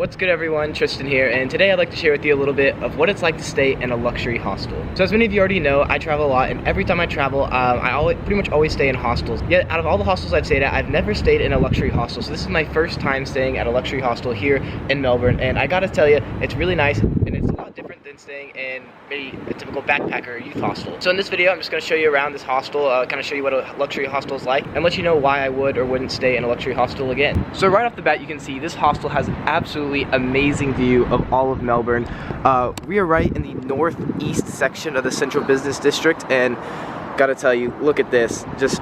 What's good everyone, Tristan here, and today I'd like to share with you a little bit of what it's like to stay in a luxury hostel. So as many of you already know, I travel a lot, and every time I travel, I pretty much always stay in hostels. Yet out of all the hostels I've stayed at, I've never stayed in a luxury hostel. So this is my first time staying at a luxury hostel here in Melbourne, and I gotta tell you, it's really nice, and it's a lot different than staying in maybe a typical backpacker or youth hostel. So in this video, I'm just gonna show you around this hostel, kind of show you what a luxury hostel is like, and let you know why I would or wouldn't stay in a luxury hostel again. So right off the bat, you can see this hostel has absolutely amazing view of all of Melbourne. We are right in the northeast section of the Central Business District, and gotta tell you, look at this, just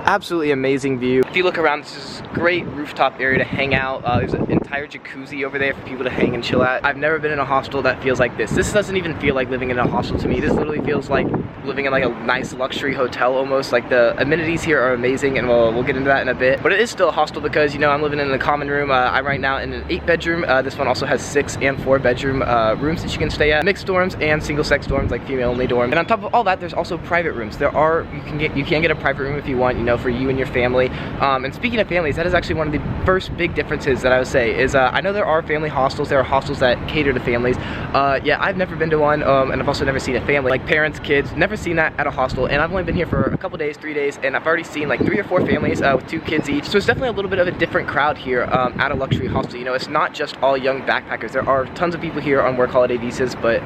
absolutely amazing view. If you look around, this is a great rooftop area to hang out. There's an entire jacuzzi over there for people to hang and chill at. I've never been in a hostel that feels like this. This doesn't even feel like living in a hostel to me. This literally feels like living in like a nice luxury hotel almost. Like the amenities here are amazing, and we'll get into that in a bit. But it is still a hostel because, you know, I'm living in a common room. I'm right now in an 8-bedroom. This one also has 6 and 4-bedroom rooms that you can stay at. Mixed dorms and single-sex dorms, like female-only dorms. And on top of all that, there's also private rooms. You can get a private room if you want, you know, for you and your family. And speaking of families, that is actually one of the first big differences that I would say is I know there are family hostels. There are hostels that cater to families. Yeah, I've never been to one, and I've also never seen a family, like parents, kids, never seen that at a hostel. And I've only been here for a couple days, 3 days, and I've already seen like 3 or 4 families with 2 kids each. So it's definitely a little bit of a different crowd here at a luxury hostel. You know, it's not just all young backpackers. There are tons of people here on work holiday visas, but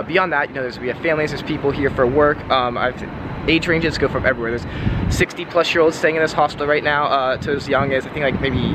beyond that, you know, we have families, there's people here for work. Age ranges go from everywhere. There's 60-plus-year-olds staying in this hostel right now to as young as I think like maybe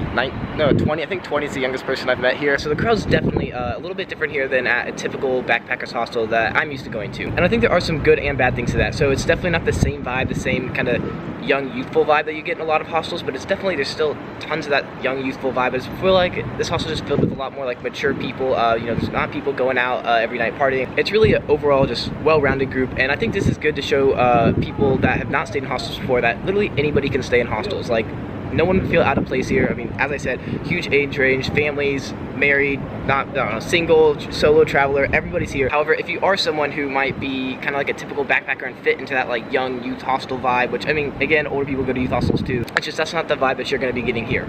20. I think 20 is the youngest person I've met here. So the crowd's definitely a little bit different here than at a typical backpackers hostel that I'm used to going to. And I think there are some good and bad things to that. So it's definitely not the same vibe, the same kind of young, youthful vibe that you get in a lot of hostels, but it's definitely, there's still tons of that young, youthful vibe. I just feel like this hostel is just filled with a lot more like mature people. You know, there's not people going out every night partying. It's really an overall just well-rounded group, and I think this is good to show people that have not stayed in hostels before that literally anybody can stay in hostels. Like, no one would feel out of place here. I mean, as I said, huge age range, families, married, not single, solo traveler, everybody's here. However, if you are someone who might be kind of like a typical backpacker and fit into that like young youth hostel vibe, which I mean, again, older people go to youth hostels too. That's not the vibe that you're going to be getting here.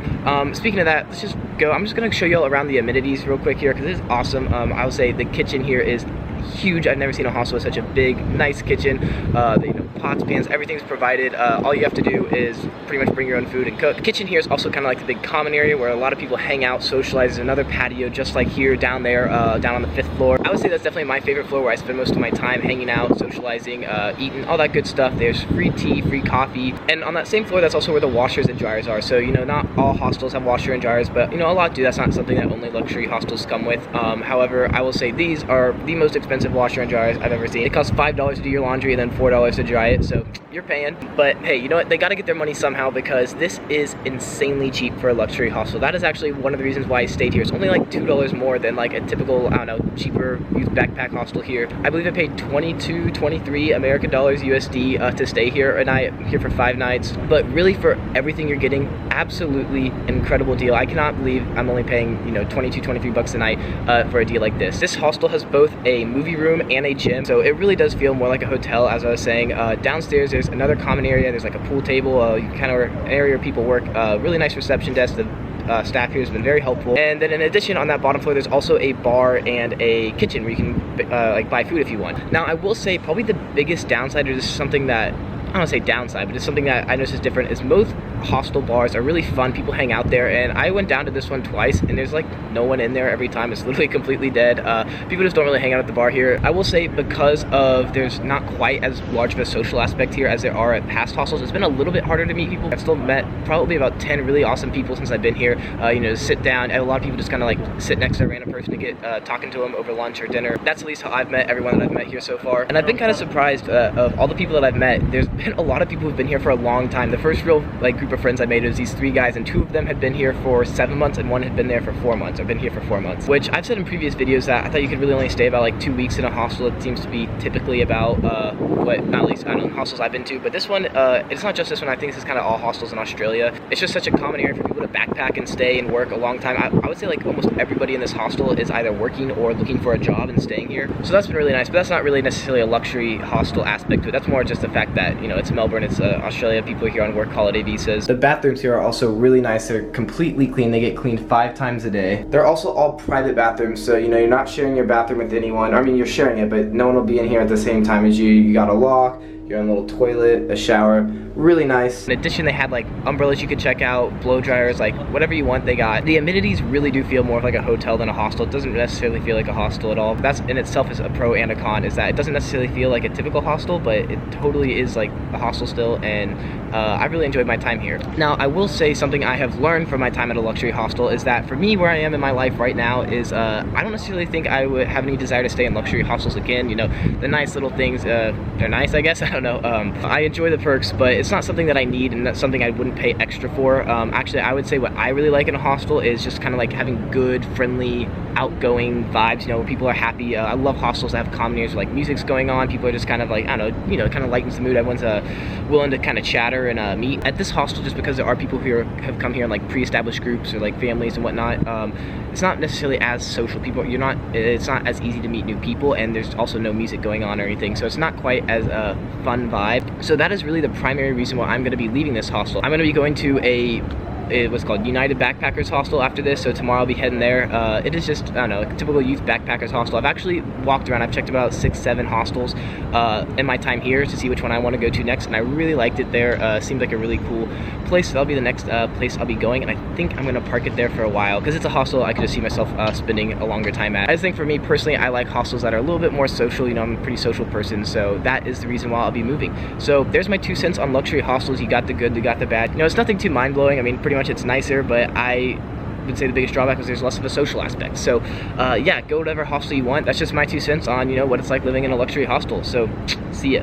Speaking of that, let's just go. I'm just going to show you all around the amenities real quick here because it is awesome. I would say the kitchen here is huge. I've never seen a hostel with such a big, nice kitchen. You know, pots, pans, everything's provided. All you have to do is pretty much bring your own food and cook. The kitchen here is also kind of like the big common area where a lot of people hang out, socialize. There's another patio just like here down there, down on the 5th floor. I would say that's definitely my favorite floor where I spend most of my time hanging out, socializing, eating, all that good stuff. There's free tea, free coffee. And on that same floor, that's also where the washers and dryers are. So, you know, not all hostels have washer and dryers, but, you know, a lot do. That's not something that only luxury hostels come with. However, I will say these are the most expensive washer and dryers I've ever seen. It costs $5 to do your laundry and then $4 to dry it, so you're paying. But hey, you know what? They gotta get their money somehow because this is insanely cheap for a luxury hostel. That is actually one of the reasons why I stayed here. It's only like $2 more than like a typical, I don't know, cheaper youth backpack hostel here. I believe I paid 22, 23 American dollars USD to stay here, and I'm here for 5 nights. But really, for everything you're getting, absolutely incredible deal. I cannot believe I'm only paying, you know, 22, 23 bucks a night for a deal like this. This hostel has both a movie room and a gym, so it really does feel more like a hotel. As I was saying, downstairs there's another common area. There's like a pool table, kind of an area where people work. Really nice reception desk. The staff here has been very helpful. And then in addition, on that bottom floor, there's also a bar and a kitchen where you can like buy food if you want. Now, I will say probably the biggest downside, or just something that, I don't want to say downside, but it's something that I noticed is different, is most hostel bars are really fun. People hang out there, and I went down to this one twice, and there's like no one in there every time. It's literally completely dead. People just don't really hang out at the bar here. I will say, because of there's not quite as large of a social aspect here as there are at past hostels, it's been a little bit harder to meet people. I've still met probably about 10 really awesome people since I've been here. You know, sit down, and a lot of people just kind of like sit next to a random person to get talking to them over lunch or dinner. That's at least how I've met everyone that I've met here so far, and I've been kind of surprised of all the people that I've met. There's been a lot of people who've been here for a long time. The first real like group of friends I made was these 3 guys, and 2 of them had been here for 7 months and 1 had been there for 4 months, or been here for 4 months, which I've said in previous videos that I thought you could really only stay about like 2 weeks in a hostel. It seems to be typically about what, not at least I don't know hostels I've been to, but this one, it's not just this one. I think this is kind of all hostels in Australia. It's just such a common area for people to backpack and stay and work a long time. I would say like almost everybody in this hostel is either working or looking for a job and staying here, so that's been really nice. But that's not really necessarily a luxury hostel aspect to it. That's more just the fact that, you know, know, it's Melbourne, it's Australia, people are here on work holiday visas. The bathrooms here are also really nice. They're completely clean. They get cleaned 5 times a day. They're also all private bathrooms, so you know, you're not sharing your bathroom with anyone. I mean, you're sharing it, but no one will be in here at the same time as you. You got a lock, your own little toilet, a shower. Really nice. In addition, they had like umbrellas you could check out, blow dryers, like whatever you want they got. The amenities really do feel more of like a hotel than a hostel. It doesn't necessarily feel like a hostel at all. That's in itself is a pro and a con, is that it doesn't necessarily feel like a typical hostel, but it totally is like a hostel still, and I really enjoyed my time here. Now, I will say something I have learned from my time at a luxury hostel is that for me, where I am in my life right now is I don't necessarily think I would have any desire to stay in luxury hostels again. You know, the nice little things, they're nice, I guess, I don't know. I enjoy the perks, but it's not something that I need, and that's something I wouldn't pay extra for. Actually, I would say what I really like in a hostel is just kind of like having good, friendly, outgoing vibes, you know, where people are happy. I love hostels that have common areas where like music's going on, people are just kind of like, I don't know, you know, kind of lightens the mood, everyone's willing to kind of chatter and meet. At this hostel, just because there are people who have come here in like pre-established groups or like families and whatnot, it's not necessarily as social. It's not as easy to meet new people, and there's also no music going on or anything, so it's not quite as a fun vibe. So that is really the primary reason why I'm going to be leaving this hostel. I'm going to be going to what's called United Backpackers Hostel after this, so tomorrow I'll be heading there. It is just, I don't know, a typical youth backpackers hostel. I've actually walked around, I've checked about 6-7 hostels in my time here to see which one I want to go to next, and I really liked it there. Seemed like a really cool place, so that'll be the next place I'll be going, and I think I'm going to park it there for a while, because it's a hostel I could just see myself spending a longer time at. I just think for me personally, I like hostels that are a little bit more social. You know, I'm a pretty social person, so that is the reason why I'll be moving. So there's my 2 cents on luxury hostels. You got the good, you got the bad. You know, it's nothing too mind-blowing. I mean, pretty much it's nicer, but I would say the biggest drawback is there's less of a social aspect. So yeah, go whatever hostel you want. That's just my 2 cents on, you know, what it's like living in a luxury hostel. So see ya.